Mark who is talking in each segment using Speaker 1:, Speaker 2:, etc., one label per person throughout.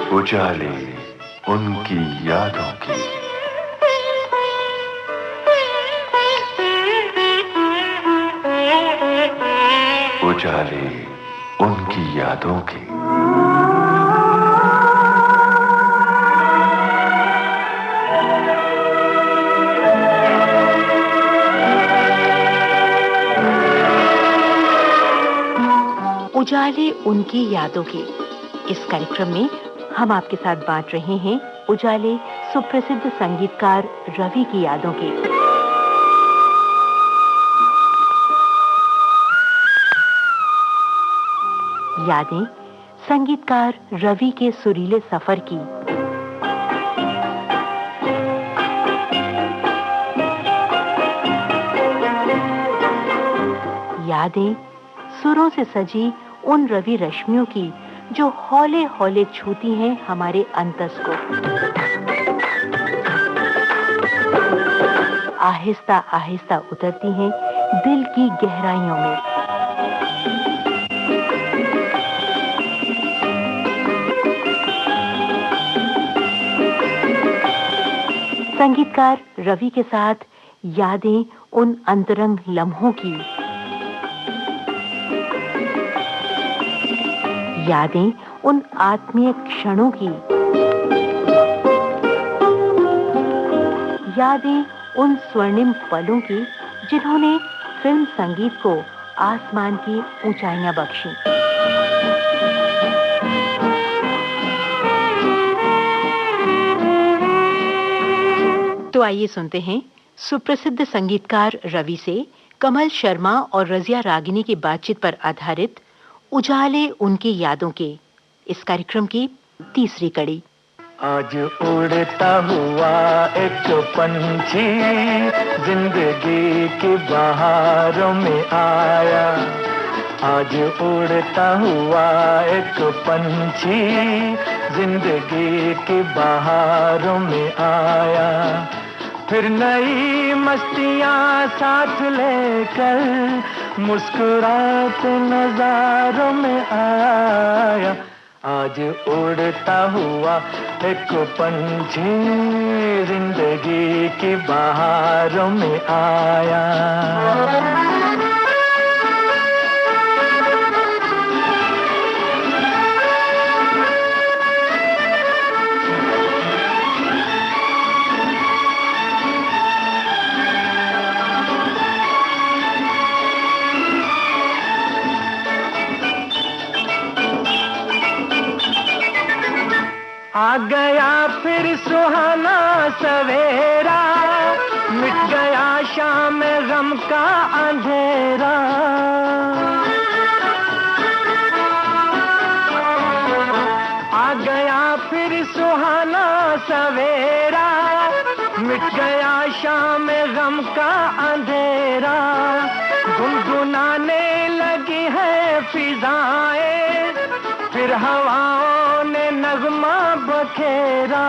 Speaker 1: उजाले उनकी यादों की। उजाले उनकी यादों की।
Speaker 2: उजाले उनकी यादों के इस कार्यक्रम में हम आपके साथ बांट रहे हैं उजाले सुप्रसिद्ध संगीतकार रवि की यादों के। यादें संगीतकार रवि के सुरीले सफर की। यादें सुरों से सजी उन रवि रश्मियों की जो हौले हौले छूती हैं हमारे अंतस को। आहिस्ता आहिस्ता उतरती हैं दिल की गहराइयों में। संगीतकार रवि के साथ यादें उन अंतरंग लम्हों की। यादें उन आत्मीय क्षणों की। यादें उन स्वर्णिम पलों की जिन्होंने फिल्म संगीत को आसमान की ऊंचाइयां बख्शी। तो आइए सुनते हैं सुप्रसिद्ध संगीतकार रवि से कमल शर्मा और रजिया रागिनी की बातचीत पर आधारित उजाले उनकी यादों के इस कार्यक्रम की तीसरी कड़ी।
Speaker 3: आज उड़ता हुआ एक पंछी जिंदगी की बहारों में आया। आज उड़ता हुआ एक पंछी जिंदगी की बहारों में आया। फिर नई मस्तियाँ साथ लेकर मुस्कुराते नजारों में आया। आज उड़ता हुआ एक पंछी जिंदगी की बहारों में आया। आ गया फिर सुहाना सवेरा, मिट गया शाम गम का अंधेरा। आ गया फिर सुहाना सवेरा, मिट गया शाम गम का अंधेरा। गुनगुनाने लगी है फिजाएं, फिर हवाओं ने नगमा बखेरा,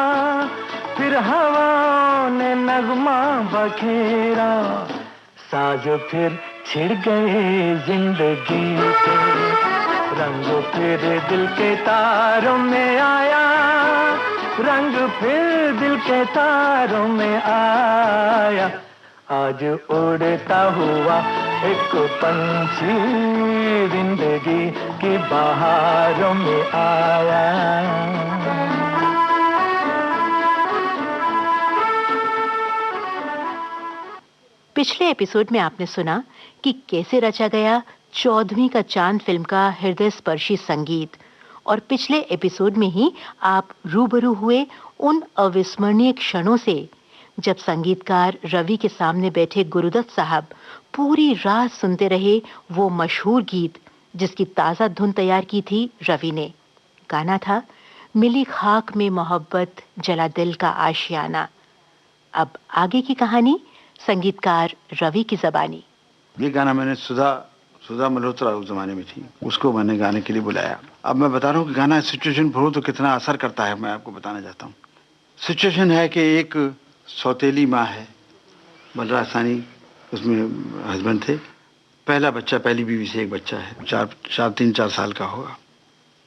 Speaker 3: फिर हवाओं ने नगमा बखेरा। साज फिर छिड़ गए जिंदगी के, रंग फिर दिल के तारों में आया, रंग फिर दिल के तारों में आया। आज उड़ता हुआ एक पंछी जिंदगी की बहारों में आया।
Speaker 2: पिछले एपिसोड में आपने सुना कि कैसे रचा गया 14वीं का चांद फिल्म का हृदय स्पर्शी संगीत, और पिछले एपिसोड में ही आप रूबरू हुए उन अविस्मरणीय क्षणों से जब संगीतकार रवि के सामने बैठे गुरुदत्त साहब पूरी रात सुनते रहे वो मशहूर गीत जिसकी ताज़ा धुन तैयार की थी रवि ने। गाना था मिली खाक में मोहब्बत जला दिल का आशियाना। अब आगे की कहानी संगीतकार रवि की ज़बानी।
Speaker 4: ये गाना मैंने सुधा मल्होत्रा उस जमाने में थी, उसको मैंने गाने के लिए बुलाया। अब मैं बता रहा हूँ कि गाना सिचुएशन पर हो तो कितना असर करता है, मैं आपको बताना चाहता हूँ। सिचुएशन है कि एक सौतेली माँ है, बलराज साहनी उसमें हस्बैंड थे। पहला बच्चा, पहली बीवी से एक बच्चा है, 3-4 साल का होगा।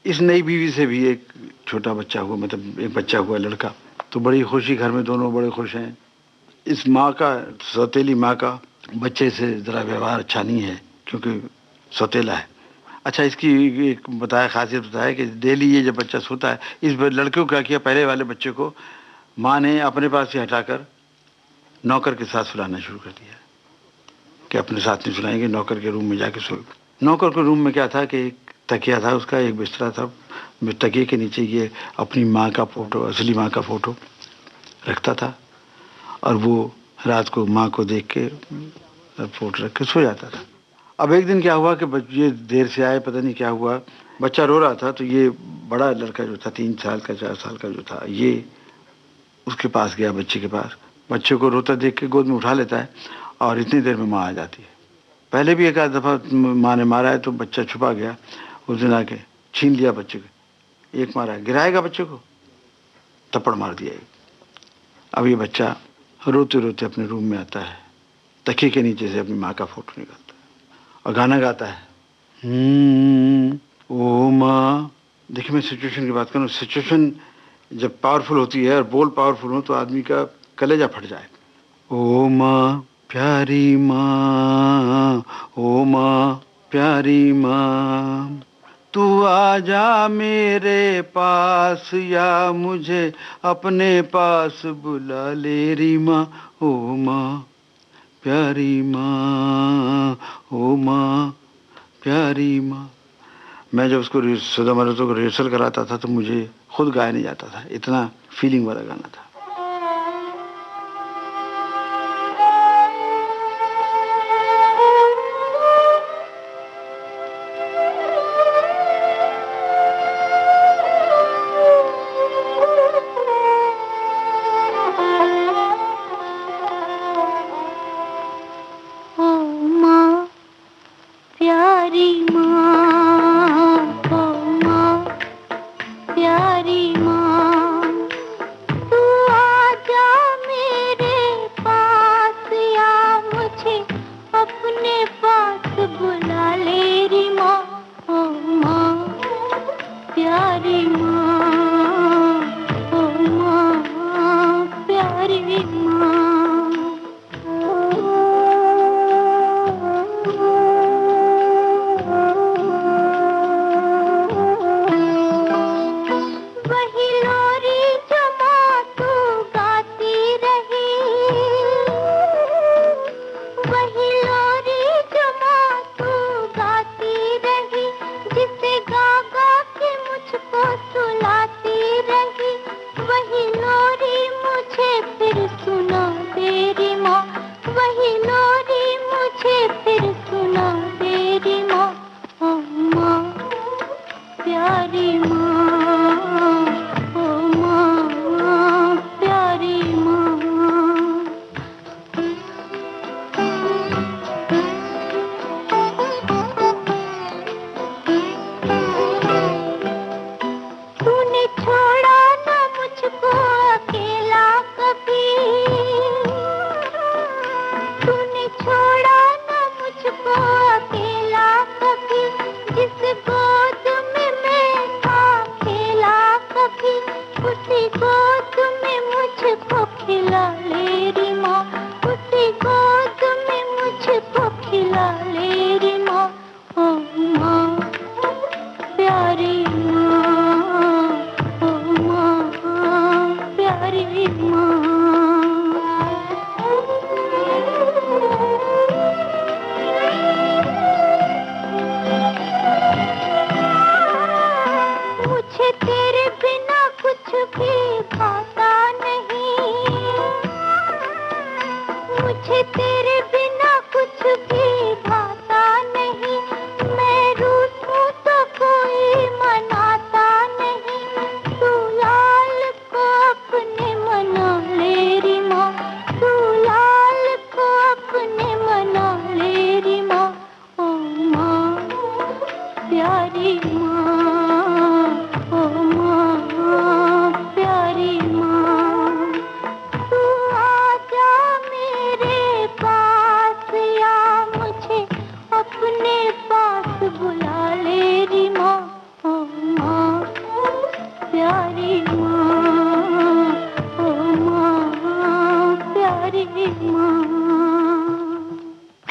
Speaker 4: इस नई बीवी से भी एक छोटा बच्चा हुआ, मतलब एक बच्चा हुआ लड़का, तो बड़ी खुशी, घर में दोनों बड़े खुश हैं। इस माँ का, सौतेली माँ का बच्चे से ज़रा व्यवहार अच्छा नहीं है क्योंकि सौतेला है। अच्छा, इसकी एक बताया, खासियत बताया कि डेली ये जब बच्चा सोता है, इस लड़के को क्या किया, पहले वाले बच्चे को माँ ने अपने पास से हटाकर नौकर के साथ सुलाना शुरू कर दिया कि अपने साथ नहीं सुलाएंगे, नौकर के रूम में जाके सो। नौकर के रूम में क्या था कि एक तकिया था उसका, एक बिस्तरा था, तकिए के नीचे ये अपनी माँ का फ़ोटो, असली माँ का फ़ोटो रखता था और वो रात को माँ को देख के फ़ोटो रख के सो जाता था। अब एक दिन क्या हुआ कि ये देर से आए, पता नहीं क्या हुआ, बच्चा रो रहा था, तो ये बड़ा लड़का जो था, 3 साल का 4 साल का जो था, ये उसके पास गया, बच्चे के पास। बच्चे को रोता देख के गोद में उठा लेता है और इतनी देर में माँ आ जाती है। पहले भी एक आध दफ़ा माँ ने मारा है तो बच्चा छुपा गया, उस दिन आके छीन लिया बच्चे को, एक मारा, गिराएगा बच्चे को, थप्पड़ मार दिया एक। अब ये बच्चा रोते रोते अपने रूम में आता है, तकिए के नीचे से अपनी माँ का फ़ोटो निकालता है और गाना गाता है, ओ माँ। देखिए, मैं सिचुएशन की बात करूँ, सिचुएशन जब पावरफुल होती है और बोल पावरफुल हो तो आदमी का कलेजा फट जाए। ओ माँ प्यारी माँ, ओ माँ प्यारी माँ, तू आजा मेरे पास या मुझे अपने पास बुला ले री माँ, ओ माँ प्यारी माँ, ओ माँ प्यारी माँ। मैं जब उसको सुधा मल्होत्रा को रिहर्सल कराता था तो मुझे खुद गाया नहीं जाता था, इतना फीलिंग वाला गाना था।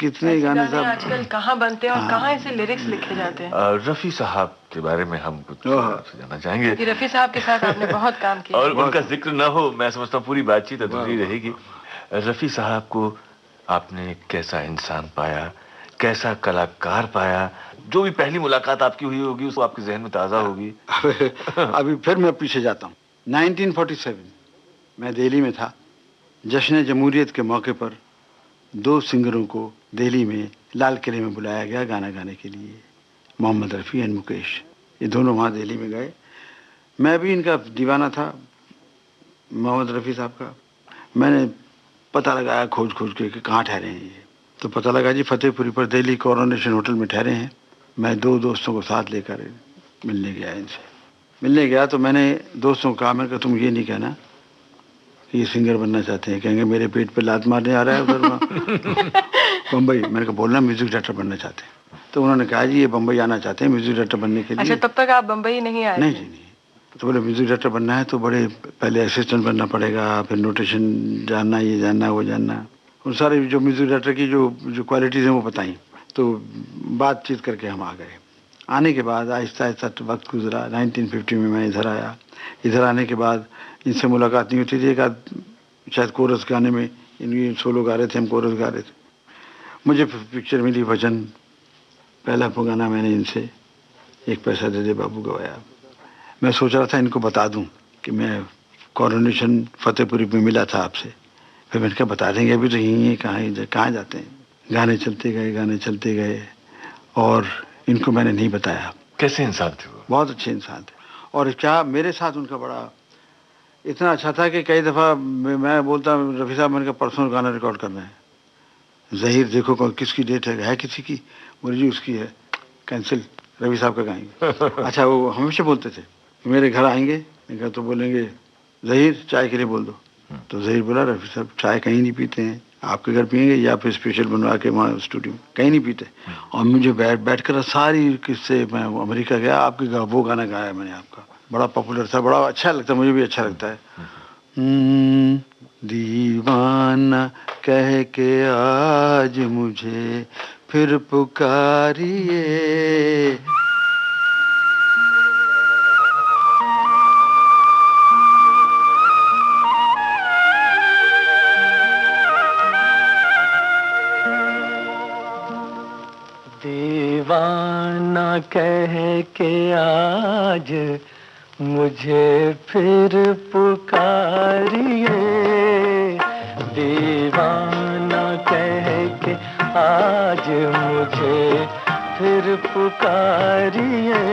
Speaker 4: कितने गाने साहब
Speaker 5: आजकल कहाँ बनते हैं और कहाँ ऐसे लिरिक्स लिखे जाते हैं?
Speaker 1: रफी साहब के बारे में हम कुछ आपसे जानना चाहेंगे
Speaker 5: कि रफी साहब के साथ आपने बहुत काम किया
Speaker 1: और उनका जिक्र न हो, मैं समझता हूँ पूरी बातचीत अधूरी रहेगी। रफी साहब को आपने कैसा इंसान पाया, कैसा कलाकार पाया? जो भी पहली मुलाकात आपकी हुई होगी उसको आपके जहन में ताजा होगी।
Speaker 4: अभी फिर मैं पीछे जाता हूँ। 1947 मैं दिल्ली में था। जश्न जमहूरियत के मौके पर 2 सिंगरों को दिल्ली में लाल किले में बुलाया गया गाना गाने के लिए, मोहम्मद रफ़ी एंड मुकेश। ये दोनों वहाँ दिल्ली में गए। मैं भी इनका दीवाना था, मोहम्मद रफ़ी साहब का। मैंने पता लगाया खोज खोज के कि कहाँ ठहरे हैं ये। तो पता लगा जी फतेहपुरी पर दिल्ली कोरोनेशन होटल में ठहरे हैं। मैं 2 दोस्तों को साथ लेकर मिलने गया इनसे। मिलने गया तो मैंने दोस्तों को कहा, मैंने कहा तुम ये नहीं कहना कि ये सिंगर बनना चाहते हैं, कहेंगे मेरे पेट पे लात मारने आ रहा है उधर बम्बई। मैंने कहा बोलना म्यूजिक डायरेक्टर बनना चाहते हैं। तो उन्होंने कहा जी ये बम्बई आना चाहते हैं म्यूजिक डायरेक्टर बनने के लिए।
Speaker 5: अच्छा, तब तक आप बम्बई नहीं आए?
Speaker 4: नहीं जी नहीं। तो बोले म्यूजिक डायरेक्टर बनना है तो बड़े पहले असिस्टेंट बनना पड़ेगा, फिर नोटेशन जानना, ये जानना वो जानना। उन सारे जो म्यूजिक डायरेक्टर की जो क्वालिटीज़ हैं वो बताई। तो बातचीत करके हम आ गए। आने के बाद आहिस्ता आहिस्ता वक्त गुजरा। 1950 में मैं इधर आया। इधर आने के बाद इनसे मुलाकात नहीं होती थी। एक आध शायद कोरस गाने में इनकी सोलो गा रहे थे, हम कोरस गा रहे थे। मुझे पिक्चर मिली वचन, पहला गाना मैंने इनसे एक पैसा दे दे बाबू गवाया। मैं सोच रहा था इनको बता दूं कि मैं कोरोनेशन फतेहपुरी में मिला था आपसे। फिर मैंने कहा बता देंगे, अभी तो यहीं है, कहाँ जाते हैं। गाने चलते गए और इनको मैंने नहीं बताया।
Speaker 1: कैसे इंसान थे वो?
Speaker 4: बहुत अच्छे इंसान थे। और क्या मेरे साथ उनका बड़ा इतना अच्छा था कि कई दफ़ा मैं बोलता रफ़ी साहब, मैंने कहा परसों गाना रिकॉर्ड करना है। ज़हीर देखो किसकी डेट है किसी की? बोले जी उसकी है, कैंसिल, रफ़ी साहब का गाएंगे। अच्छा, वो हमेशा बोलते थे मेरे घर आएंगे, कहा तो बोलेंगे ज़हीर चाय के लिए बोल दो। तो ज़हीर बोला रफ़ी साहब चाय कहीं नहीं पीते हैं, आपके घर पियेंगे या फिर स्पेशल बनवा के वहाँ स्टूडियो में, कहीं नहीं पीते। और मुझे बैठ कर सारी किस्से, मैं अमेरिका गया, आपके वो गाना गाया मैंने आपका, बड़ा पॉपुलर था, बड़ा अच्छा लगता, मुझे भी अच्छा लगता है। दीवाना कह के आज मुझे फिर पुकारिए।
Speaker 3: दीवाना कह के आज मुझे फिर पुकारिए। दीवाना कह के आज मुझे फिर पुकारिए।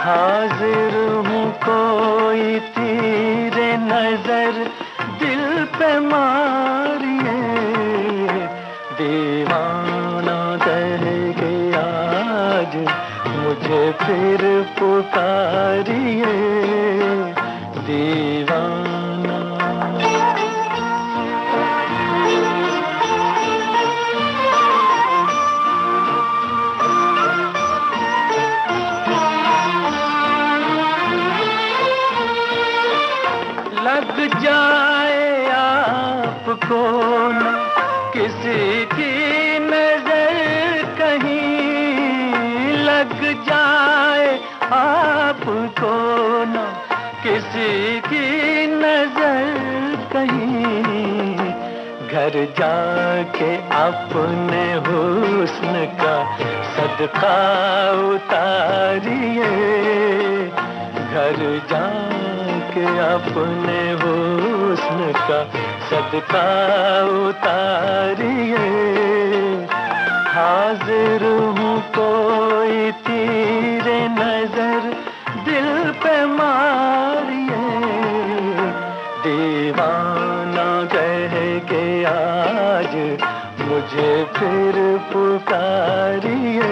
Speaker 3: हाजिर हूँ कोई तीरे नजर दिल पे मारिए। दीवाना कह के आज मुझे फिर पुकारिए। दीवाना लग जाए आपको न किसी की नजर कहीं, लग जाए आपको न किसी की नजर कहीं। घर जाके अपने हुस्न का सदका उतारिए। घर जाके अपने हुस्न का सदका उतारिए। हाजिर हूँ कोई तीरे नजर दिल पे मारिए। दीवाना कह के आज मुझे फिर पुकारिए।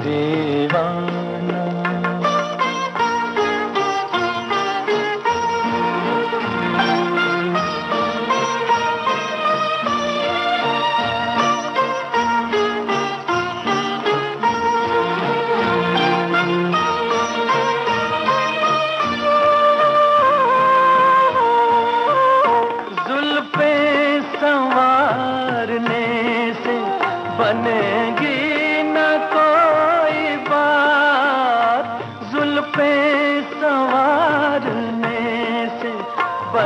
Speaker 3: दीवाना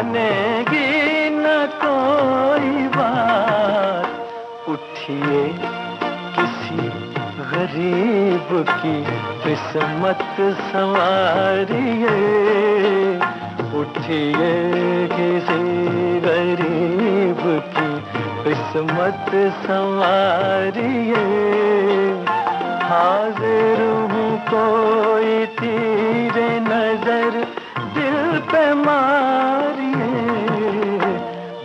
Speaker 3: मानेगी न कोई बात। उठिए किसी गरीब की किस्मत संवारिए, उठिए किसी गरीब की किस्मत संवारिए। हाजिर हूँ कोई तीरे नजर दिल पे मारिए,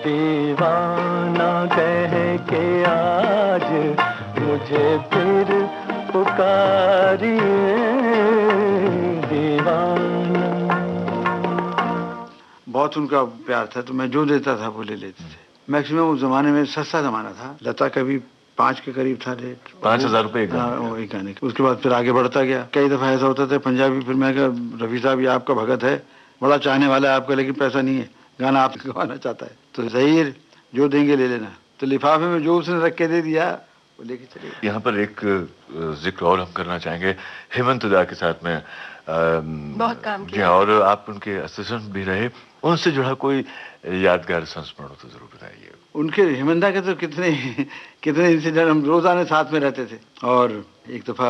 Speaker 3: दीवाना कह के आज मुझे फिर पुकारिए, दीवाना।
Speaker 4: बहुत उनका प्यार था, तो मैं जो देता था वो ले लेते थे। मैक्सिमम उस जमाने में सस्ता जमाना था, लता का भी 5 के करीब था रेट,
Speaker 1: 5,000 रुपए एक
Speaker 4: गाने के। उसके बाद फिर आगे बढ़ता गया। कई दफा ऐसा होता था पंजाबी फिर मैं कहा, रफी साहब ये आपका भगत है, बड़ा चाहने वाला है आपका, लेकिन पैसा नहीं है, गाना आप गवाना चाहता है, तो ज़हीर जो देंगे ले लेना। तो लिफाफे में जो उसने रख के दे दिया वो लेके चले गए।
Speaker 1: यहाँ पर एक जिक्र और हम करना चाहेंगे, हेमंत दा के साथ में
Speaker 5: बहुत काम किया
Speaker 1: और आप उनके असिस्टेंट भी रहे, उनसे जुड़ा कोई यादगार संस्मरण हो तो जरूर बताइए।
Speaker 4: उनके हेमंत दा के तो कितने कितने इंसिडेंट, हम रोजाना साथ में रहते थे। और एक दफा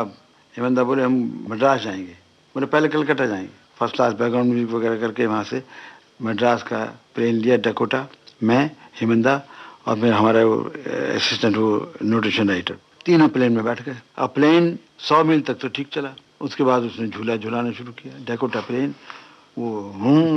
Speaker 4: हेमंत दा बोले हम मद्रास जाएंगे, बोले पहले कलकत्ता जाएंगे, फर्स्ट क्लास बैकग्राउंड म्यूजिक वगैरह करके वहाँ से मद्रास का प्लेन लिया, डकोटा, मैं, हेमंत दा और मेरा हमारा वो असिस्टेंट वो नोटेशन राइटर, तीनों प्लेन में बैठ गए। अब प्लेन 100 मील तक तो ठीक चला, उसके बाद उसने झूला झुलाना शुरू किया, डकोटा प्लेन, वो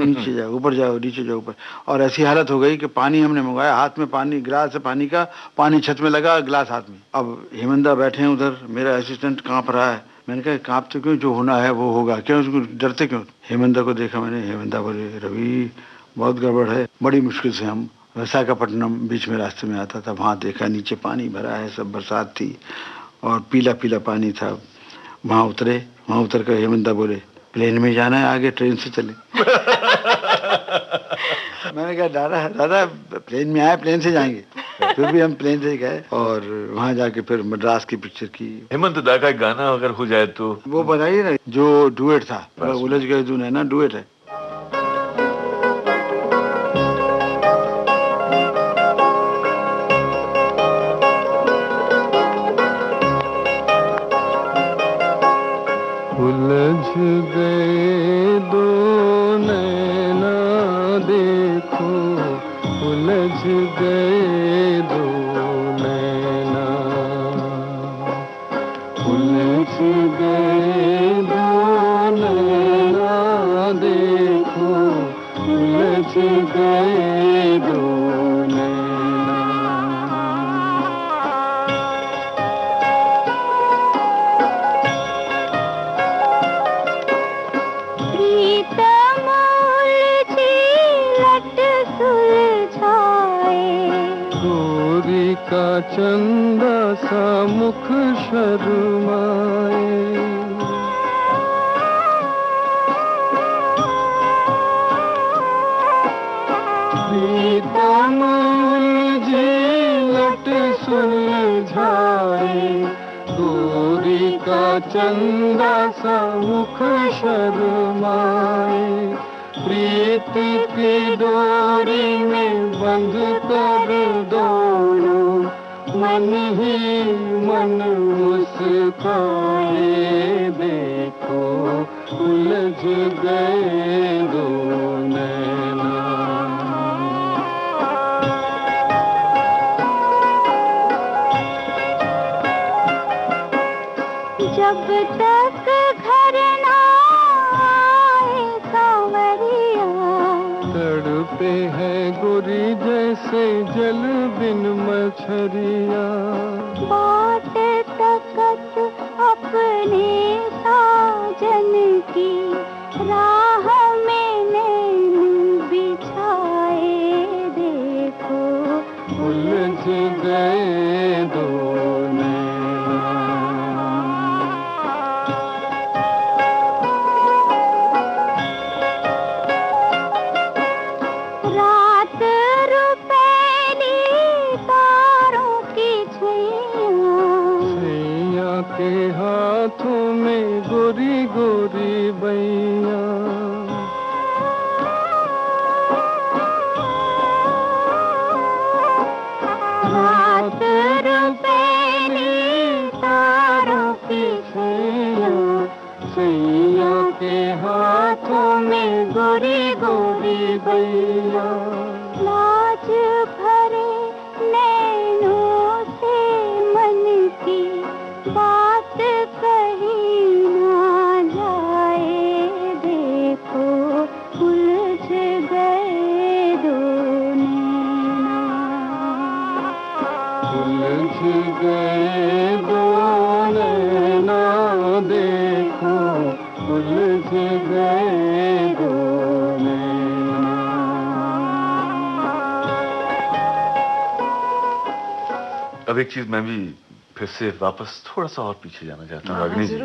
Speaker 4: नीचे जाओ ऊपर जाओ नीचे जाओ ऊपर, और ऐसी हालत हो गई कि पानी हमने मंगाया, हाथ में पानी, गिलास है पानी का, पानी छत में लगा, गिलास हाथ में। अब हेमंत दा बैठे हैं उधर, मेरा असिस्टेंट कांप रहा है। मैंने कहा कांप तो क्यों, जो होना है वो होगा, क्यों उसको डरते क्यों। हेमंत दा को देखा मैंने, हेमंत दा बोले रवि बहुत गड़बड़ है। बड़ी मुश्किल से हम विशाखापट्टनम बीच में रास्ते में आता था, वहाँ देखा नीचे पानी भरा है, सब बरसात थी और पीला पीला पानी था। वहाँ उतरे, वहाँ उतर कर हेमंत दा बोले प्लेन में जाना है आगे, ट्रेन से चले। मैंने कहा दादा प्लेन में आए, प्लेन से जाएंगे। फिर भी हम प्लेन से गए और वहाँ जाके फिर मद्रास की पिक्चर की।
Speaker 1: हेमंत दा का गाना अगर हो जाए तो
Speaker 4: वो बताइए ना, जो डुएट था, उलझ गए तूने है ना, डुएट है।
Speaker 3: उलझ गए दो नैना देखो, उलझ गए दो नैना, उलझ गए दो नैना देखो, उलझ गए दो नैना। का चंदा सा मुख शर्माए, प्रीतम उलझी लट सुलझाए, गोरी का चंदा सा मुख शर्माए, प्रीत की डोरी में बंध कर दोनों मन ही मन मुस्काए, देखो उलझ गए दो नैना।
Speaker 6: जब तक घर ना आए सांवरिया,
Speaker 3: तड़पे है गोरी जैसे जल बिन मछरिया,
Speaker 6: बाट तकत अपने साजन की, राह में नैन बिछाए, देखो
Speaker 3: उलझ गए दो के हाथों में गोरी गोरी बैया,
Speaker 6: में गोरी गोरी बैया, लाज भरे नैनों से मन की बात कही ना जाए, देखो उलझ गए दो नैना,
Speaker 3: उलझ गए दो नैना, देखो उलझ गए दो नैना।
Speaker 1: अब एक चीज मैं भी फिर से वापस थोड़ा सा और पीछे जाना चाहता हूँ अग्नि जी।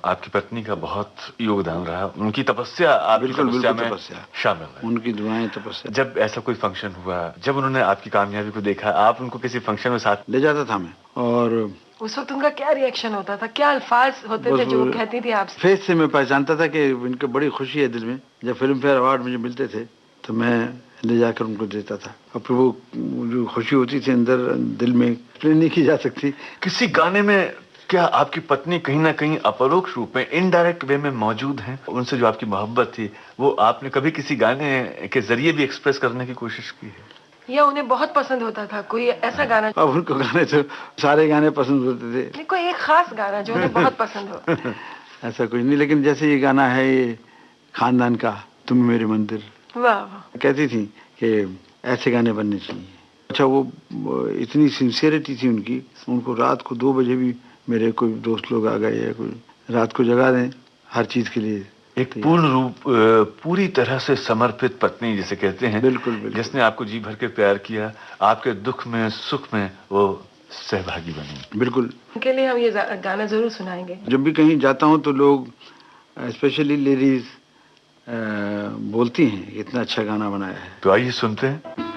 Speaker 1: आपकी पत्नी का बहुत योगदान रहा, उनकी तपस्या आपकी
Speaker 4: बिल्कुल,
Speaker 1: तपस्या
Speaker 4: बिल्कुल
Speaker 1: में
Speaker 4: तपस्या।
Speaker 1: शामिल है।
Speaker 4: उनकी दुआएं तपस्या।
Speaker 1: जब ऐसा कोई फंक्शन हुआ, जब उन्होंने आपकी कामयाबी को देखा, आप उनको किसी फंक्शन में साथ
Speaker 4: ले जाता था मैं, और
Speaker 7: उस वक्त उनका क्या रिएक्शन होता था, क्या अल्फाज होते थे जो वो कहती थी आपसे?
Speaker 4: फेस से मैं पहचानता था कि इनको बड़ी खुशी है दिल में। जब फिल्म फेयर अवार्ड मुझे मिलते थे तो मैं ले जाकर उनको देता था, और फिर वो जो खुशी होती थी अंदर दिल में, एक्सप्लेन नहीं की जा सकती।
Speaker 1: किसी गाने में क्या आपकी पत्नी कहीं ना कहीं अपरोक्ष रूप में, इनडायरेक्ट वे में मौजूद हैं? उनसे जो आपकी मोहब्बत थी वो आपने कभी किसी गाने के जरिए भी एक्सप्रेस करने की कोशिश की है,
Speaker 7: या उन्हें बहुत पसंद होता था कोई ऐसा गाना?
Speaker 4: अब उनको गाने तो सारे गाने पसंद होते थे,
Speaker 7: नहीं, कोई एक खास गाना जो उन्हें बहुत पसंद हो?
Speaker 4: ऐसा कुछ नहीं, लेकिन जैसे ये गाना है, ये खानदान का तुम मेरे मंदिर,
Speaker 7: वाह वाह।
Speaker 4: कहती थी कि ऐसे गाने बनने चाहिए। अच्छा, वो इतनी सिंसियरिटी थी उनकी, उनको रात को 2 बजे भी मेरे कोई दोस्त लोग आ गए या कोई रात को जगा दें हर चीज के लिए।
Speaker 1: एक पूर्ण रूप, पूरी तरह से समर्पित पत्नी जिसे कहते हैं।
Speaker 4: बिल्कुल, बिल्कुल।
Speaker 1: जिसने आपको जी भर के प्यार किया, आपके दुख में सुख में वो सहभागी बनी।
Speaker 4: बिल्कुल।
Speaker 7: उनके लिए हम ये गाना जरूर सुनाएंगे।
Speaker 4: जब भी कहीं जाता हूँ तो लोग, स्पेशली लेडीज, बोलती हैं इतना अच्छा गाना बनाया है।
Speaker 1: तो आइए सुनते हैं।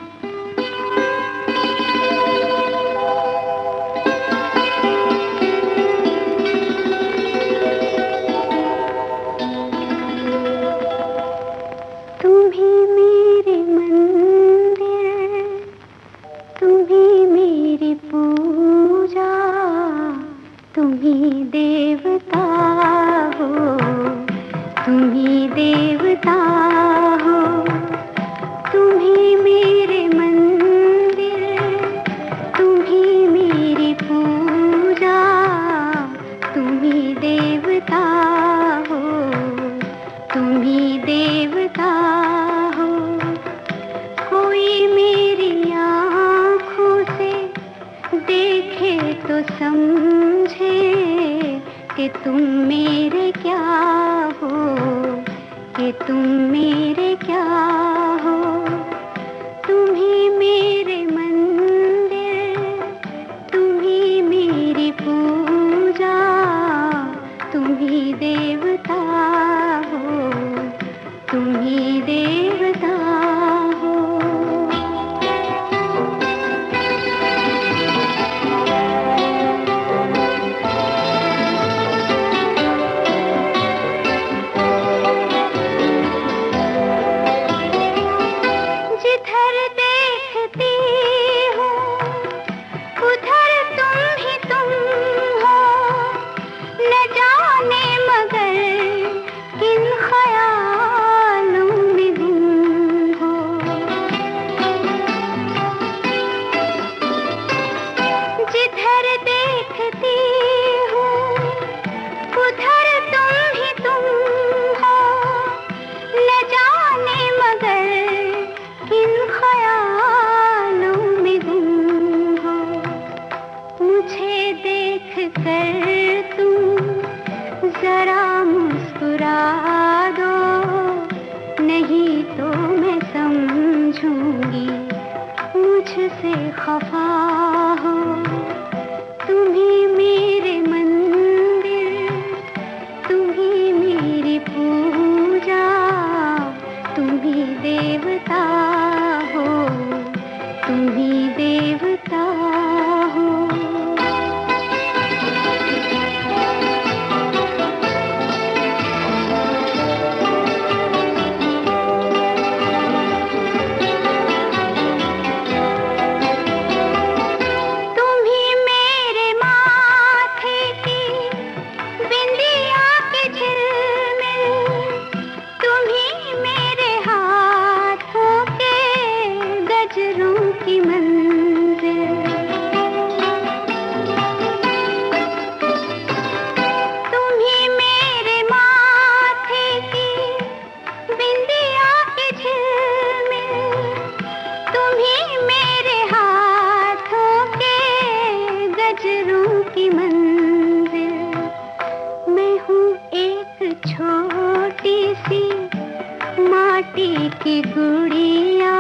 Speaker 6: माटी की गुड़िया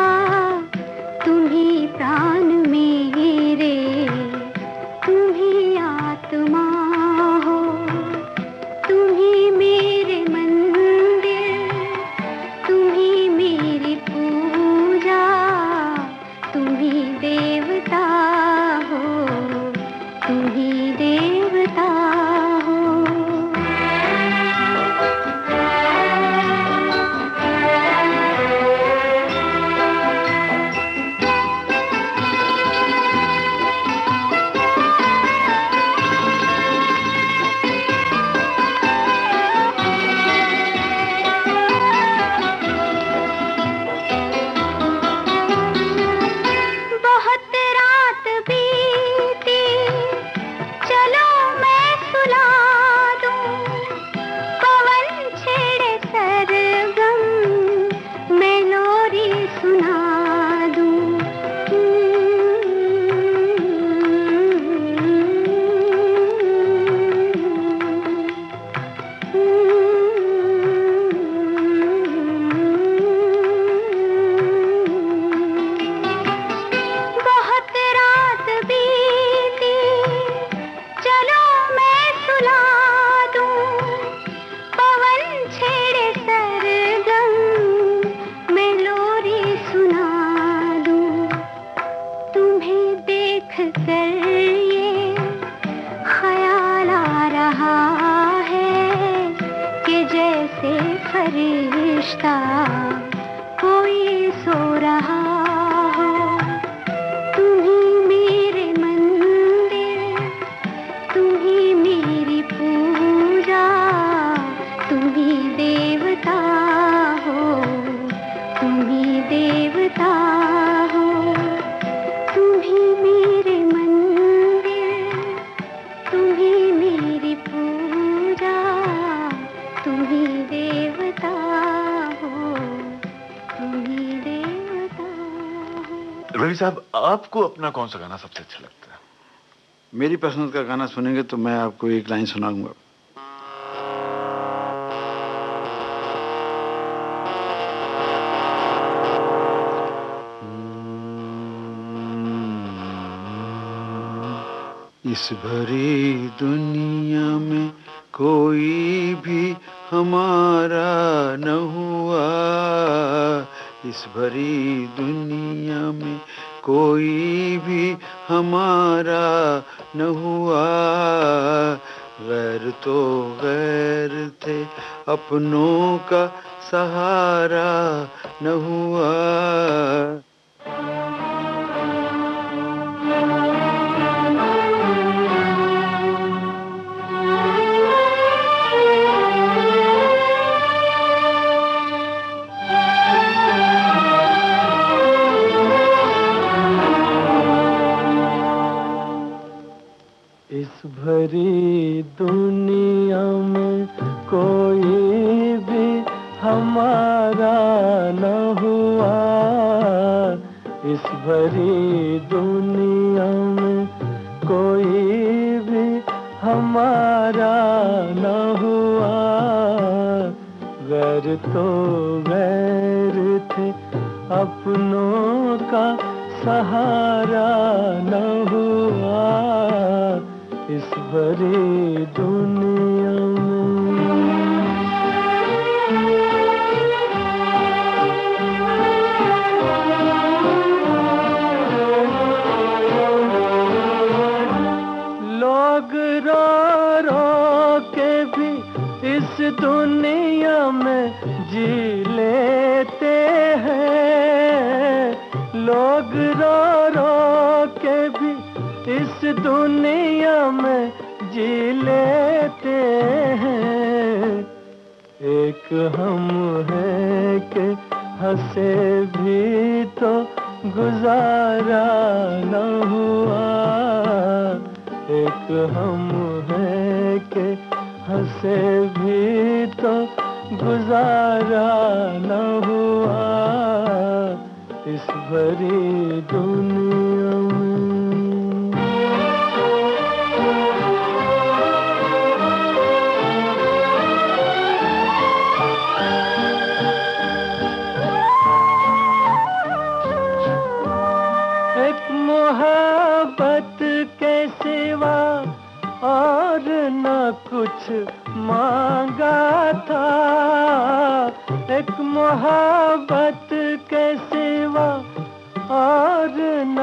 Speaker 6: तुम्ही प्राण मेरे, तुम्ही आत्मा हो, तुम्ही मेरे मंदिर, तुम्ही मेरी पूजा, तुम्ही देवता हो, तुम्ही देवता हो। बहुत रात बीती, चलो मैं सुला दूं, पवन छेड़े सरगम, मैं लोरी सुना दूं। बहुत रात बीती, चलो मैं सुला दूं, पवन छेड़े सरगम, मैं लोरी सुना दूं। तुम्हें देख कर ये ख्याल आ रहा है कि जैसे फरिश्ता कोई सो रहा हो। तुम्ही मेरे मंदिर, तुम्ही मेरी पूजा, तुम्ही देवता हो, तुम्ही देवता हो। तुम्ही मेरे मंदिर, तुम्ही मेरी पूजा, तुम्ही देवता हो, तुम्ही देवता हो।
Speaker 1: रवि साहब, आपको अपना कौन सा गाना सबसे अच्छा लगता है?
Speaker 4: मेरी पसंद का गाना सुनेंगे तो मैं आपको एक लाइन सुनाऊंगा। इस भरी दुनिया में कोई भी हमारा न हुआ, इस भरी दुनिया में कोई भी हमारा न हुआ। गैर तो गैर थे, अपनों का सहारा न हुआ।
Speaker 3: इस भरी दुनिया में कोई भी हमारा न हुआ, इस भरी दुनिया में कोई भी हमारा न हुआ। गैर तो गैर थे, अपनों का सहारा न हुआ, इस भरी दुनिया में। लोग रो रो के भी इस दुनिया में जी लेते हैं, लोग रो रो के भी इस दुनिया में जी लेते हैं। एक हम हैं कि हंसे भी तो गुजारा न हुआ, एक हम हैं कि हंसे भी तो गुजारा न हुआ, इस भरी दुनिया में। मोहब्बत के सिवा और न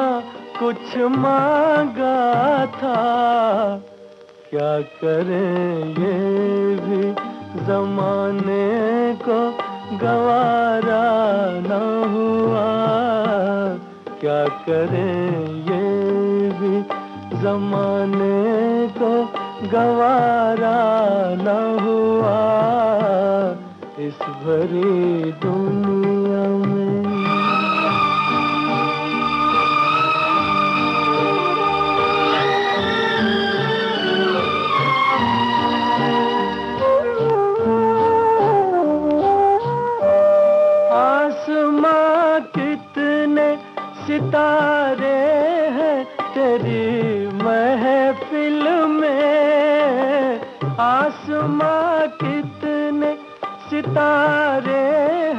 Speaker 3: कुछ मांगा था। क्या करें ये भी जमाने को गवारा न हुआ। क्या करें ये भी जमाने को गवारा न हुआ। इस भरी दुनिया में आसमां कितने सितारे हैं तेरी महफिल में। आसमां कितने सितारे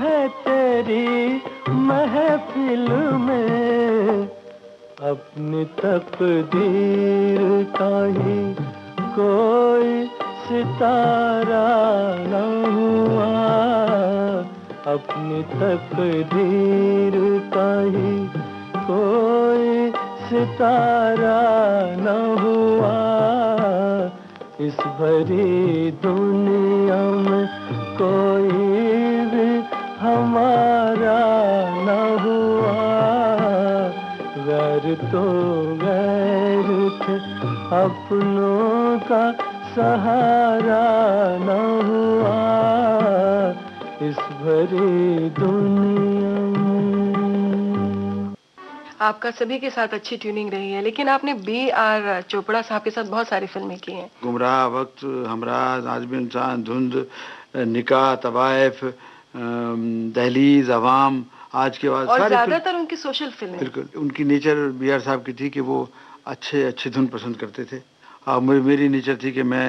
Speaker 3: हैं तेरी महफिल में। अपनी तकदीर का ही कोई सितारा न हुआ। अपनी तकदीर का ही कोई सितारा न हुआ। इस भरी दुनिया में कोई भी हमारा न हुआ। गैर तो गैर थे अपनों का सहारा न हुआ। इस भरी दुनिया में।
Speaker 7: आपका सभी के साथ अच्छी ट्यूनिंग रही है, लेकिन आपने B.R. चोपड़ा साहब के साथ बहुत सारी फिल्में की हैं।
Speaker 4: गुमराह, वक्त, हमराज, आज भी इंसान, धुंध, निकाह, तवाइफ, दहलीज, अवाम, आज के बाद
Speaker 7: और ज्यादातर उनकी सोशल फिल्में।
Speaker 4: बिल्कुल उनकी नेचर B.R. साहब की थी कि वो अच्छे धुन पसंद करते थे। और मेरी नेचर थी कि मैं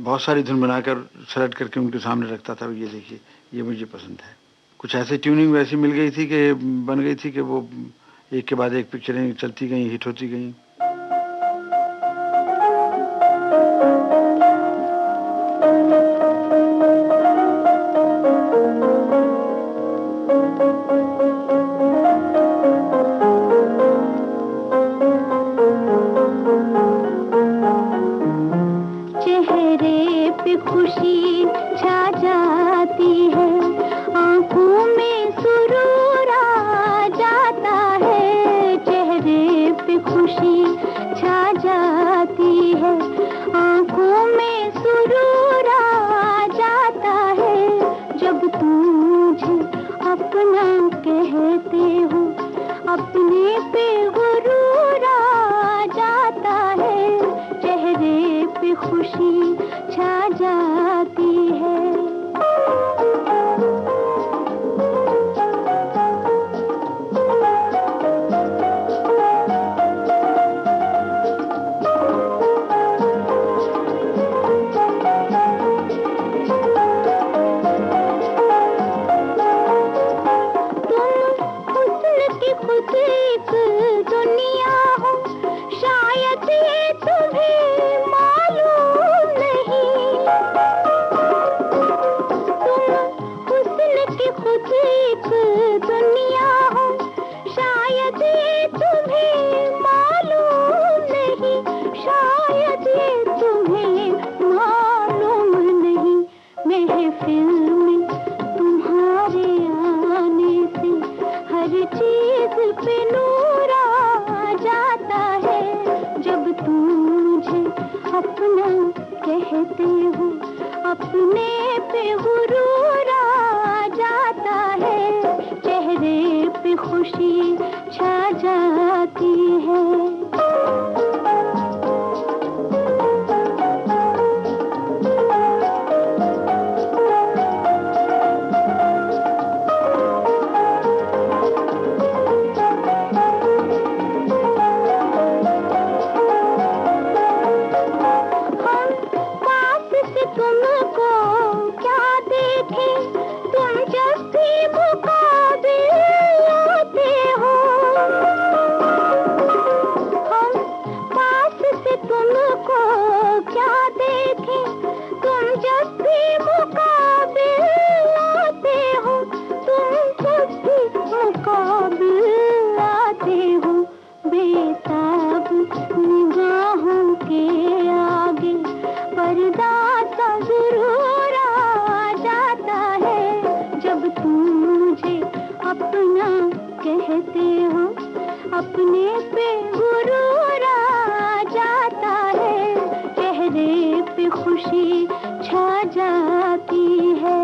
Speaker 4: बहुत सारी धुन बनाकर सेलेक्ट करके उनके सामने रखता था। ये देखिए, ये मुझे पसंद है। कुछ ऐसी ट्यूनिंग वैसी मिल गई थी कि बन गई थी कि वो एक के बाद एक पिक्चरें चलती गई, हिट होती गई।
Speaker 6: चेहरे पे खुशी छा जाती है, आंखों में सुरूर आ जाता है। चेहरे पे खुशी छा जाती है, आंखों में सुरूर आ जाता है। जब तुम मुझे अपना कहते हो, अपने पे गुरूर आ जाता है। चेहरे पे खुशी छा जाती है। खुद एक दुनिया हो, शायद ये तुम्हें मालूम नहीं। तुम हुस्न की खुद एक दुनिया हो, शायद ये तुम्हें मालूम नहीं। शायद ये तुम्हें मालूम नहीं। महफिल में तुम्हारे आने से हर चीज पे नूर आ जाता है। जब तुम मुझे अपना कहते हो, अपने पे गुरूर आ जाता है। चेहरे पे खुशी छा जाती है। तुमको क्या देखे तुम जब भी मुकाबिल आते हो। अपना कहते हो, अपने पे गुरूर आ जाता है, चेहरे पे खुशी छा जाती है।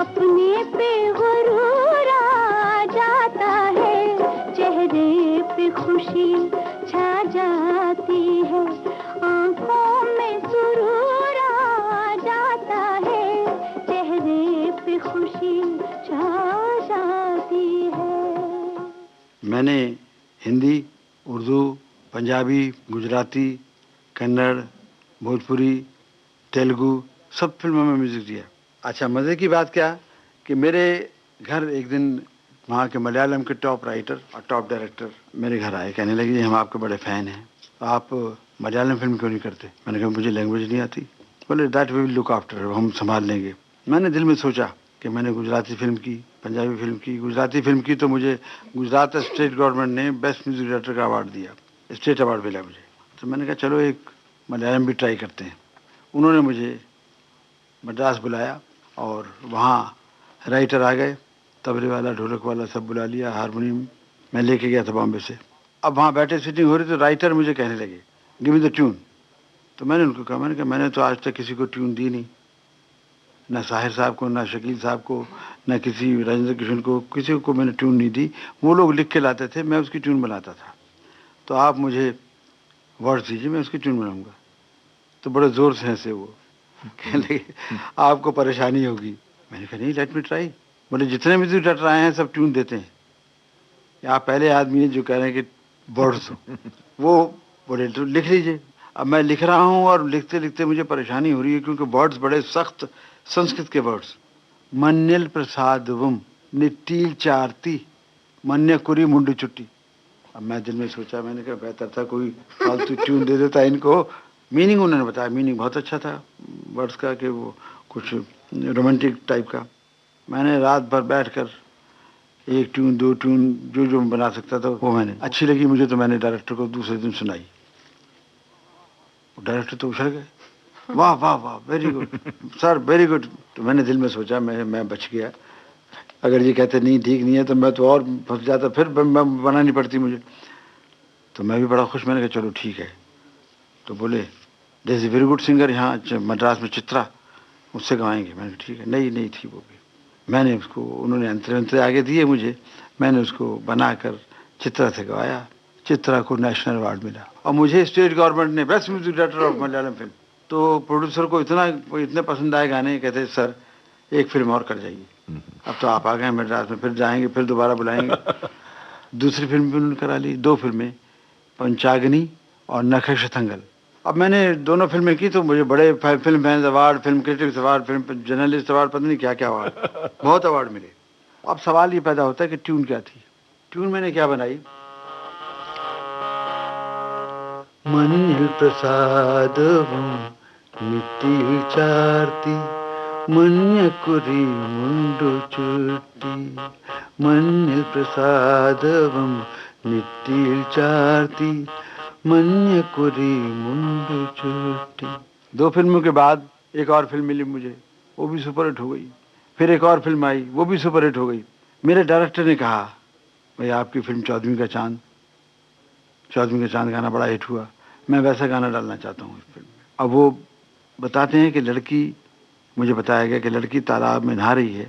Speaker 6: अपने पे गुरूर आ जाता है, चेहरे पे खुशी छा जाती है, आंखों में सुरूर आ जाता है, चेहरे पे खुशी छा जाती है।
Speaker 4: मैंने हिंदी, उर्दू, पंजाबी, गुजराती, कन्नड़, भोजपुरी, तेलुगु सब फिल्मों में म्यूजिक दिया। अच्छा, मज़े की बात क्या कि मेरे घर एक दिन वहाँ के मलयालम के टॉप राइटर और टॉप डायरेक्टर मेरे घर आए, कहने लगे हम आपके बड़े फ़ैन हैं, तो आप मलयालम फिल्म क्यों नहीं करते? मैंने कहा मुझे लैंग्वेज नहीं आती। बोले that we will look after, हम संभाल लेंगे। मैंने दिल में सोचा कि मैंने गुजराती फिल्म की, पंजाबी फिल्म की। गुजराती फिल्म की तो मुझे गुजरात स्टेट गवर्नमेंट ने बेस्ट म्यूजिक डायरेक्टर का अवार्ड दिया, स्टेट अवार्ड मिला मुझे। तो मैंने कहा चलो एक मलयालम भी ट्राई करते हैं। उन्होंने मुझे मद्रास बुलाया और वहाँ राइटर आ गए, तबले वाला, ढोलक वाला सब बुला लिया, हारमोनियम मैं लेके गया था बॉम्बे से। अब वहाँ बैठे सीटिंग हो रही तो राइटर मुझे कहने लगे गिव मी द ट्यून। तो मैंने उनको कहा, मैंने तो आज तक किसी को ट्यून दी नहीं, ना साहिर साहब को, ना शकील साहब को, ना किसी राजेंद्र किशन को, किसी को मैंने ट्यून नहीं दी। वो लोग लिख के लाते थे, मैं उसकी ट्यून बनाता था। तो आप मुझे वर्ड्स दीजिए, मैं उसकी ट्यून बनाऊँगा। तो बड़े ज़ोर से हंसे वो, कहने लगे आपको परेशानी होगी। मैंने कहा नहीं, लेट मी ट्राई। बोले जितने म्यूजिक डायरेक्टर आए हैं सब ट्यून देते हैं, आप पहले आदमी हैं जो कह रहे हैं कि वर्ड्स वो बोले तो लिख लीजिए। अब मैं लिख रहा हूँ और लिखते लिखते मुझे परेशानी हो रही है, क्योंकि वर्ड्स बड़े सख्त संस्कृत के वर्ड्स। मन्यल प्रसादवम निट्टील चारती मन्य कुरी मुंडू चुट्टी। अब मैं दिल में सोचा, मैंने कहा बेहतर था कोई फालतू ट्यून दे देता इनको। मीनिंग उन्होंने बताया, मीनिंग बहुत अच्छा था वर्ड्स का, कि वो कुछ रोमांटिक टाइप का। मैंने रात भर बैठकर एक ट्यून, दो ट्यून, जो जो बना सकता था वो मैंने, अच्छी लगी मुझे तो मैंने डायरेक्टर को दूसरे दिन सुनाई। डायरेक्टर तो उछल गए, वाह वाह वाह, very good sir, very good. तो मैंने दिल में सोचा मैं बच गया। अगर ये कहते नहीं ठीक नहीं है तो मैं तो और फंस जाता, फिर बनानी पड़ती मुझे। तो मैं भी बड़ा खुश, मैंने कहा चलो ठीक है। तो बोले there is a very good singer यहाँ मद्रास में, चित्रा, उससे गवाएंगे। मैंने कहा ठीक है। नहीं थी वो भी। मैंने उसको, उन्होंने अंतरे आगे दिए मुझे, मैंने उसको बनाकर चित्रा से गवाया। चित्रा को नेशनल अवार्ड मिला और मुझे स्टेट गवर्नमेंट ने best music director of Malayalam film. तो प्रोड्यूसर को इतने पसंद आए गाने, कहते सर एक फिल्म और कर जाइए। अब तो आप आ गए मद्रास में, फिर जाएंगे, फिर दोबारा बुलाएंगे। दूसरी फिल्म भी उन्होंने करा ली, 2 फिल्में, पंचाग्नि और नखशथंगल। अब मैंने दोनों फिल्में की तो मुझे बड़े film fans award, film critics award, film journalist award, पता नहीं क्या क्या अवार्ड, बहुत अवार्ड मिले। अब सवाल ये पैदा होता है कि ट्यून क्या थी। ट्यून मैंने क्या बनाई, मन्यल प्रसादवम निट्टील चारती मन्य कुरी मुंडु चुट्टी, मन्यल प्रसादवम निट्टील चारती मन्य कुरी मुंडु चुट्टी। 2 फिल्मों के बाद एक और फिल्म मिली मुझे, वो भी सुपरहिट हो गई। फिर एक और फिल्म आई, वो भी सुपरहिट हो गई। मेरे डायरेक्टर ने कहा भाई आपकी फिल्म चौदहवीं का चांद गाना बड़ा हिट हुआ, मैं वैसा गाना डालना चाहता हूँ इस फिल्म में। अब वो बताते हैं कि लड़की, मुझे बताया गया कि लड़की तालाब में नहा रही है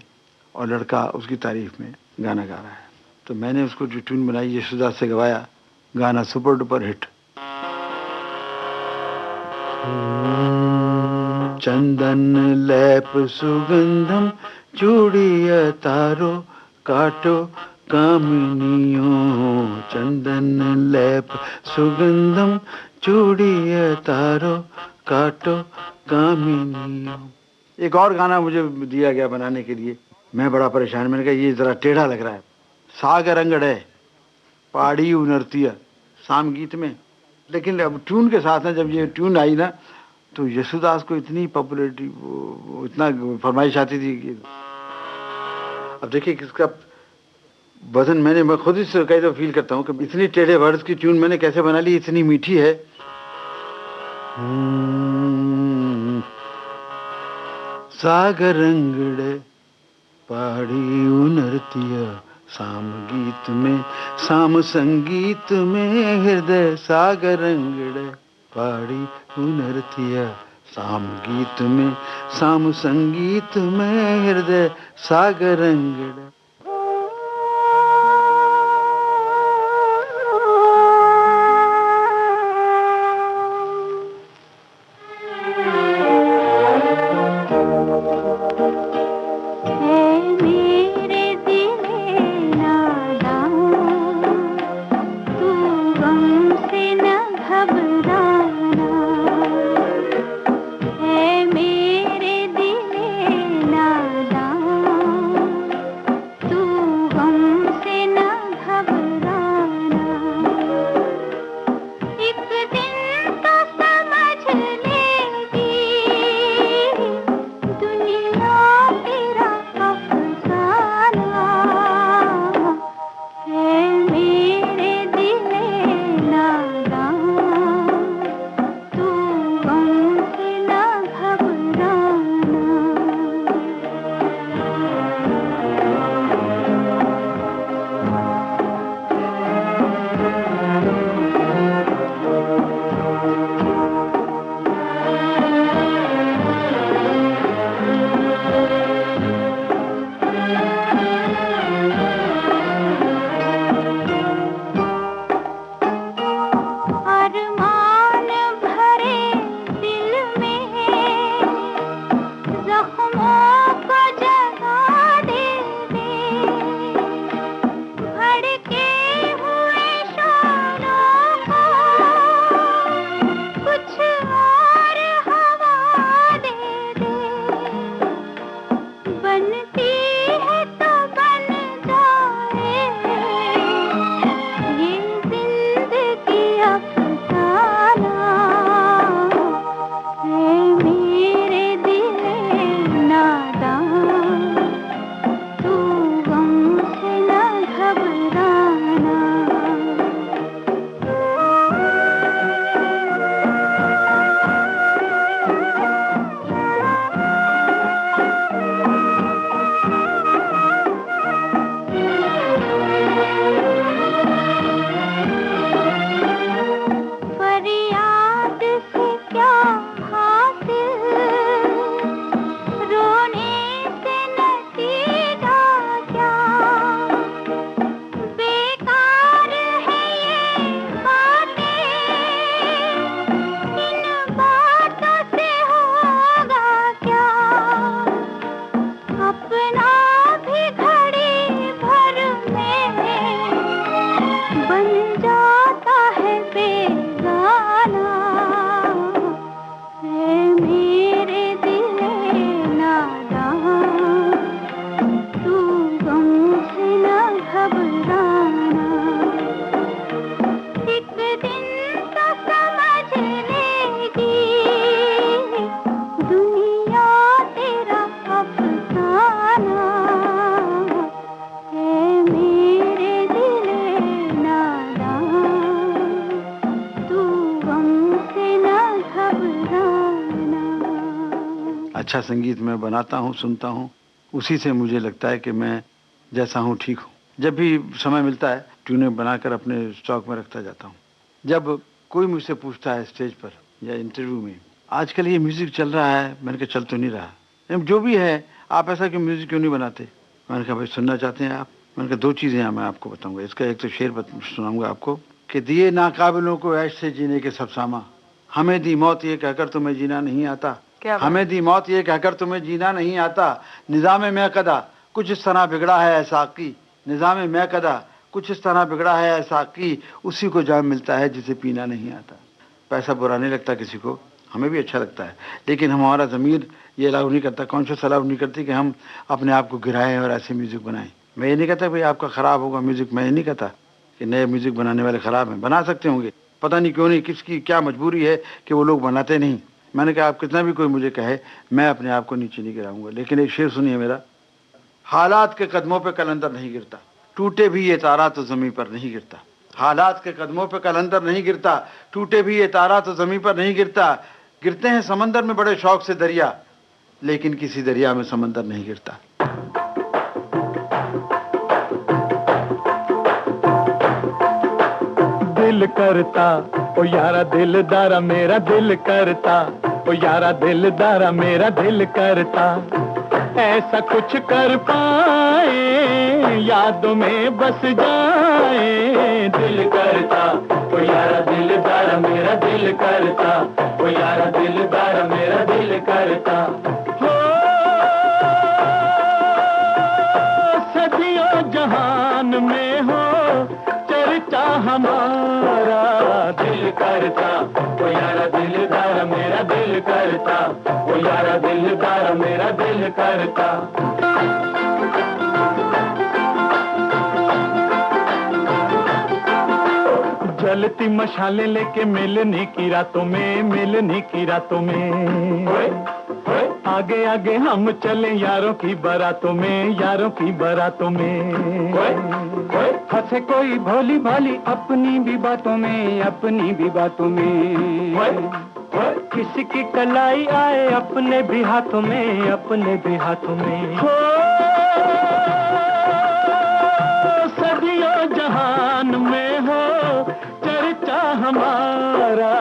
Speaker 4: और लड़का उसकी तारीफ में गाना गा रहा है। तो मैंने उसको जो ट्यून बनाई यशोदा से गवाया, गाना सुपर डुपर हिट। चंदन लेप सुगंधम चूड़िया तारो काटो कामिनियों, चंदन लेप सुगंधम चूड़िया तारो काटो कामिनियों। एक और गाना मुझे दिया गया बनाने के लिए, मैं बड़ा परेशान, मैंने कहा ये जरा टेढ़ा लग रहा है। सागर अंगड़े पहाड़ी उनरतिया शाम गीत में, लेकिन अब ट्यून के साथ ना, जब ये ट्यून आई ना तो यशुदास को इतनी पॉपुलैरिटी, इतना फरमाइश आती थी कि अब देखिए किसका वजन मैं खुद ही कई तो फील करता हूँ कि इतनी टेढ़े वर्ड्स की ट्यून मैंने कैसे बना ली, इतनी मीठी है। सागर अंगड़े पहाड़ी उनरतिया शाम गीत में शाम संगीत में हृदय, सागर अंगड़े पहाड़ी उनरतिया शाम गीत में शाम संगीत में हृदय, सागर अंगड़े। अच्छा संगीत मैं बनाता हूँ, सुनता हूँ, उसी से मुझे लगता है कि मैं जैसा हूँ ठीक हूँ। जब भी समय मिलता है ट्यूनें बनाकर अपने स्टॉक में रखता जाता हूँ। जब कोई मुझसे पूछता है स्टेज पर या इंटरव्यू में, आजकल ये म्यूज़िक चल रहा है, मैंने कहा चल तो नहीं रहा, जो भी है आप ऐसा क्यों म्यूज़िक क्यों नहीं बनाते? मैंने कहा भाई सुनना चाहते हैं आप, मैंने कहा 2 चीज़ें मैं आपको बताऊंगा। इसका एक तो शेर सुनाऊंगा आपको कि दिए नाकाबिलों को ऐश से जीने के सब सामा, हमें दी मौत ये कहकर तुम्हें जीना नहीं आता, हमें दी मौत ये कहकर तुम्हें जीना नहीं आता, निज़ाम में कदा कुछ इस तरह बिगड़ा है ऐसा की, निज़ाम में कदा कुछ इस तरह बिगड़ा है ऐसा की, उसी को जाम मिलता है जिसे पीना नहीं आता। पैसा बुरा नहीं लगता किसी को, हमें भी अच्छा लगता है, लेकिन हमारा ज़मीर ये अलाउ नहीं करता, कॉन्शियस अलाउ नहीं करती कि हम अपने आप को गिराएं और ऐसे म्यूज़िक बनाएं। मैं ये नहीं कहता भाई आपका ख़राब होगा म्यूज़िक, मैं ये नहीं कहता कि नए म्यूज़िक बनाने वाले ख़राब हैं, बना सकते होंगे, पता नहीं क्यों नहीं, किसकी क्या मजबूरी है कि वो लोग बनाते नहीं। मैंने कहा आप कितना भी कोई मुझे कहे, मैं अपने आप को नीचे नहीं गिराऊंगा। लेकिन एक शेर सुनिए मेरा, हालात के कदमों पे कलंदर नहीं गिरता, टूटे भी ये तारा तो ज़मीन पर नहीं गिरता, हालात के कदमों पे कलंदर नहीं गिरता, टूटे भी ये तारा तो ज़मीन पर नहीं गिरता, गिरते हैं समंदर में बड़े शौक से दरिया, लेकिन किसी दरिया में समंदर नहीं गिरता।
Speaker 3: दिल करता ओ यारा दिलदारा मेरा दिल करता, ओ यारा दिलदारा मेरा दिल करता, ऐसा कुछ कर पाए यादों में बस जाए। दिल करता ओ यारा दिलदारा मेरा दिल करता, ओ यारा दिलदारा मेरा दिल करता। हो सदियों जहान में हो चर्चा हमारा, दिल करता ओ यारा दिलदारा मेरा दिल करता, ओ यारा दिलदारा मेरा दिल करता। जलती मशाले लेके मिलने की रातों में, मिलने की रातों में, आगे आगे हम चले यारों की बारातों में, यारों की बारातों में, फंसे कोई भोली भाली अपनी भी बातों में, अपनी भी बातों में, किसी की कलाई आए अपने भी हाथों में, अपने भी हाथों में। हो सदियों जहान में हो चर्चा हमारा,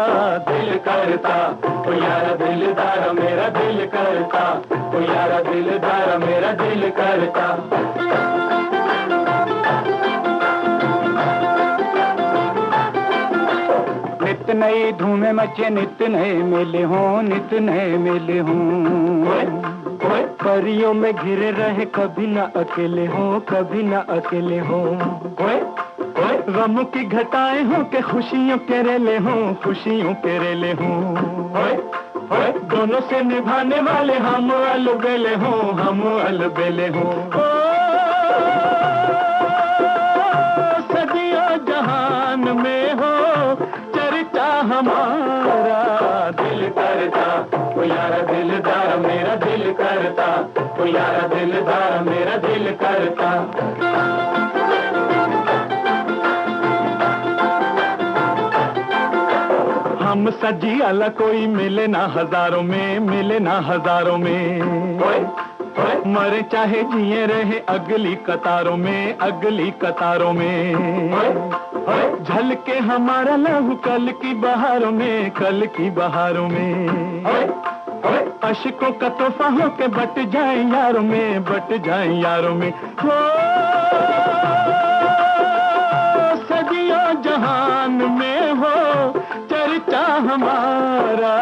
Speaker 3: दिल करता ओ यारा दिलदारा मेरा दिल करता, ओ यारा दिलदारा मेरा दिल करता। नित नई धूमें मचे, नित नए मेले हों, नित नए मेले हों, परियों में घिरे रहे कभी ना अकेले हों, कभी ना अकेले हों, गमों की घटाएं हों के खुशियों के रेले हों, खुशियों के रेले हों, दोनों से निभाने वाले हम अलबेले हों, हम अलबेले हों। सदियों जहान में हो चर्चा हमारा, दिल करता ओ यारा दिलदारा मेरा दिल करता, ओ यारा दिलदारा मेरा दिल करता। हम सजी अला कोई मिले ना हजारों में, मिले ना हजारों में, मरे चाहे जिए रहे अगली कतारों में, अगली कतारों में, झलके हमारा लहू कल की बहारों में, कल की बहारों में, अशकों का तोहफा हो के बट जाए यारों में, बट जाए यारों में। हो सदियों जहान में हो चर्चा हमारा,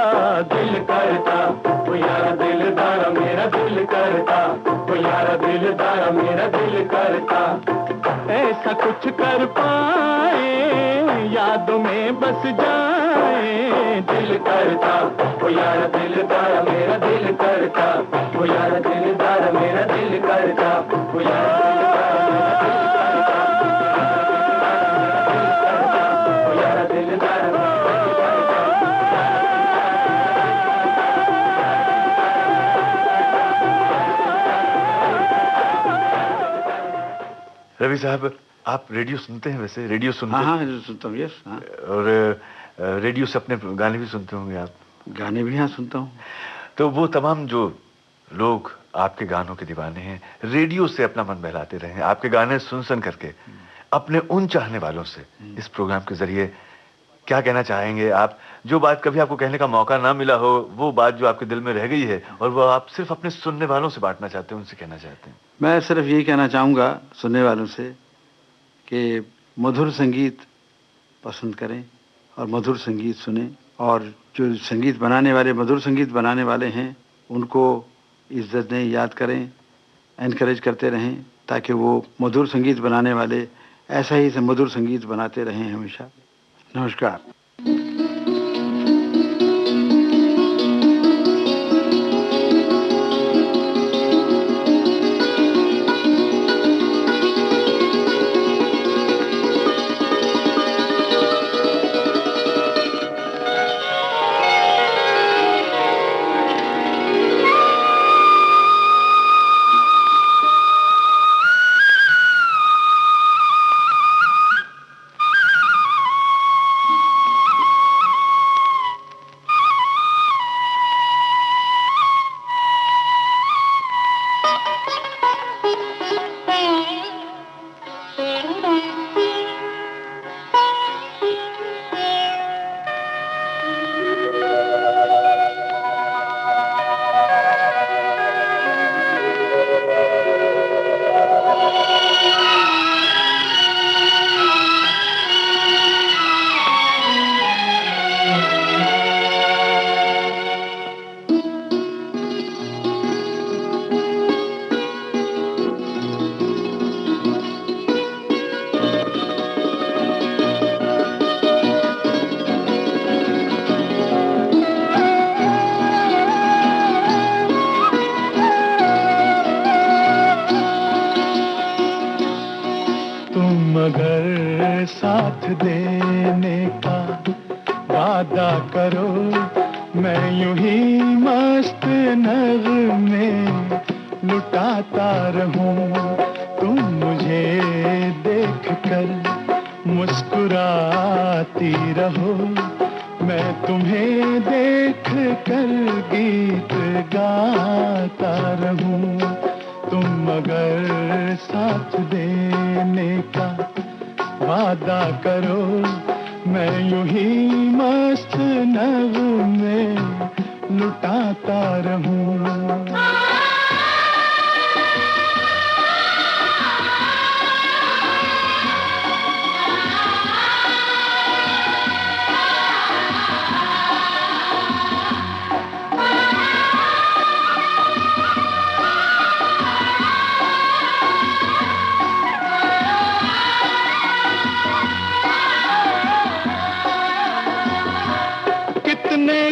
Speaker 3: दिल करता ओ यारा दिलदारा मेरा दिल करता, ओ यारा दिलदारा मेरा दिल करता, ऐसा कुछ कर पाए यादों में बस जाए। दिल करता ओ यारा दिलदारा मेरा दिल करता, ओ यारा दिलदारा मेरा दिल करता, ओ यारा
Speaker 1: रवि साहब, आप रेडियो सुनते हैं? वैसे रेडियो सुनते हैं?
Speaker 4: हाँ सुनता हूँ, यस। हाँ।
Speaker 1: और रेडियो से अपने गाने भी सुनते होंगे आप?
Speaker 4: गाने भी हाँ सुनता हूँ।
Speaker 1: तो वो तमाम जो लोग आपके गानों के दीवाने हैं, रेडियो से अपना मन बहलाते रहे हैं, आपके गाने सुन सुन करके, अपने उन चाहने वालों से इस प्रोग्राम के जरिए क्या कहना चाहेंगे आप? जो बात कभी आपको कहने का मौका ना मिला हो, वो बात जो आपके दिल में रह गई है और वो आप सिर्फ अपने सुनने वालों से बांटना चाहते हैं, उनसे कहना चाहते हैं।
Speaker 4: मैं सिर्फ यही कहना चाहूँगा सुनने वालों से कि मधुर संगीत पसंद करें और मधुर संगीत सुनें, और जो संगीत बनाने वाले, मधुर संगीत बनाने वाले हैं, उनको इज्जत दें, याद करें, एनकरेज करते रहें, ताकि वो मधुर संगीत बनाने वाले ऐसा ही मधुर संगीत बनाते रहें हमेशा। नमस्कार।
Speaker 3: मगर साथ देने का वादा करो, मैं यूं ही मस्त नग़्मे लुटाता रहूं। तुम मुझे देख कर मुस्कुराती रहो, मैं तुम्हें देख कर गीत गाता रहूं। तुम मगर साथ देने का वादा करो, मैं यूं ही मस्त नग़्मे लुटाता रहूं।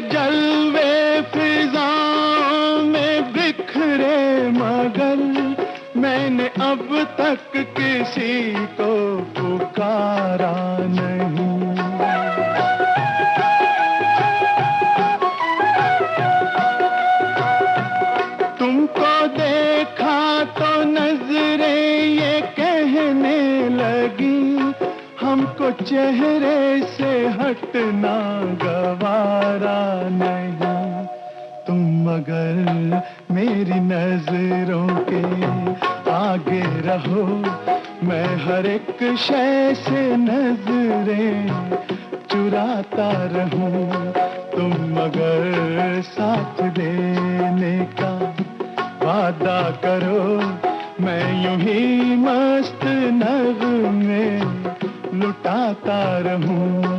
Speaker 3: जलवे फिजाओं में बिखरे, मगर मैंने अब तक किसी को पुकारा नहीं। तुमको देखा तो नजरें ये कहने लगी, हमको चेहरे से हटना गवारा नहीं। तुम मगर मेरी नजरों के आगे रहो, मैं हर एक शय से नजरें चुराता रहूं। तुम मगर साथ देने का वादा करो, मैं यूं ही मस्त नग़्मे लुटाता रहूं।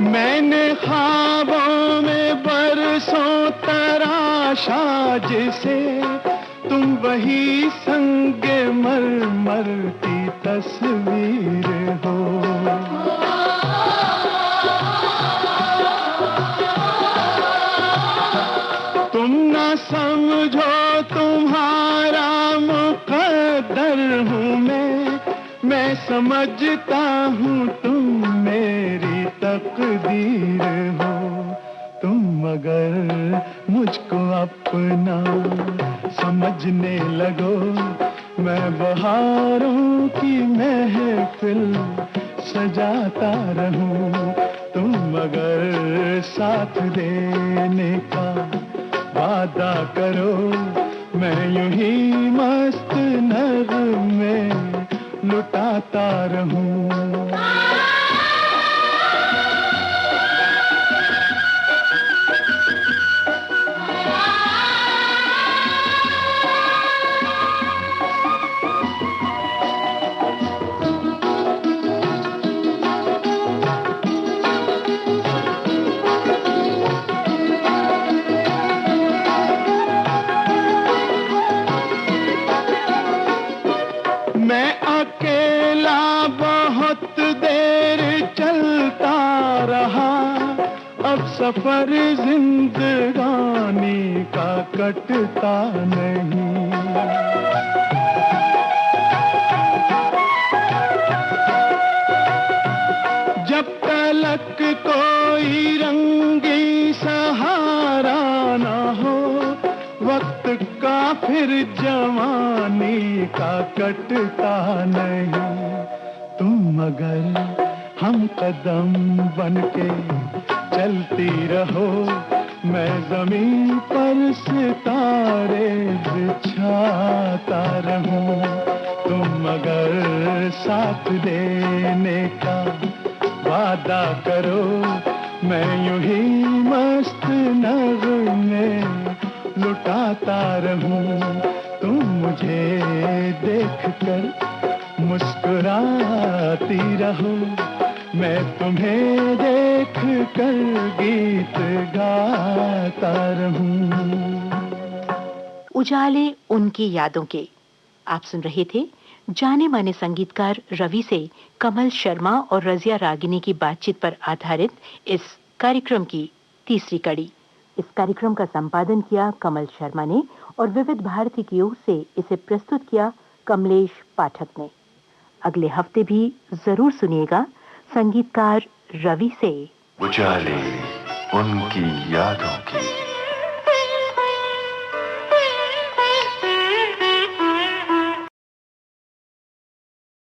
Speaker 3: मैंने ख्वाबों में बरसों तराशा जिसे, तुम वही संगे मरमर की तस्वीर हो। तुम ना समझो तुम्हारा मुक़द्दर हूँ मैं समझता हूँ तुम मेरी तकदीर हो। तुम मगर मुझको अपना समझने लगो, मैं बहारों की महफिल सजाता रहूं। तुम अगर साथ देने का वादा करो, मैं यूं ही मस्त नगमे लुटाता रहूं। मैं अकेला बहुत देर चलता रहा, अब सफर जिंदगानी का कटता नहीं। जब तलक कोई रंगी सहारा ना हो, वक्त का फिर जवानी का कटता नहीं। तुम अगर हम कदम बनके चलती रहो, मैं जमीन पर सितारे बिछाता रहूं। तुम अगर साथ देने का वादा करो, मैं यूं ही मस्त नगमे लुटाता रहूं। तुम मुझे देखकर मुस्कुराती रहो, मैं तुम्हें देखकर गीत गाता रहूं।
Speaker 2: उजाले उनकी यादों के। आप सुन रहे थे जाने माने संगीतकार रवि से कमल शर्मा और रजिया रागिनी की बातचीत पर आधारित इस कार्यक्रम की तीसरी कड़ी। इस कार्यक्रम का संपादन किया कमल शर्मा ने और विविध भारती की ओर से इसे प्रस्तुत किया कमलेश पाठक ने। अगले हफ्ते भी जरूर सुनिएगा संगीतकार रवि से
Speaker 1: उजाले उनकी यादों की।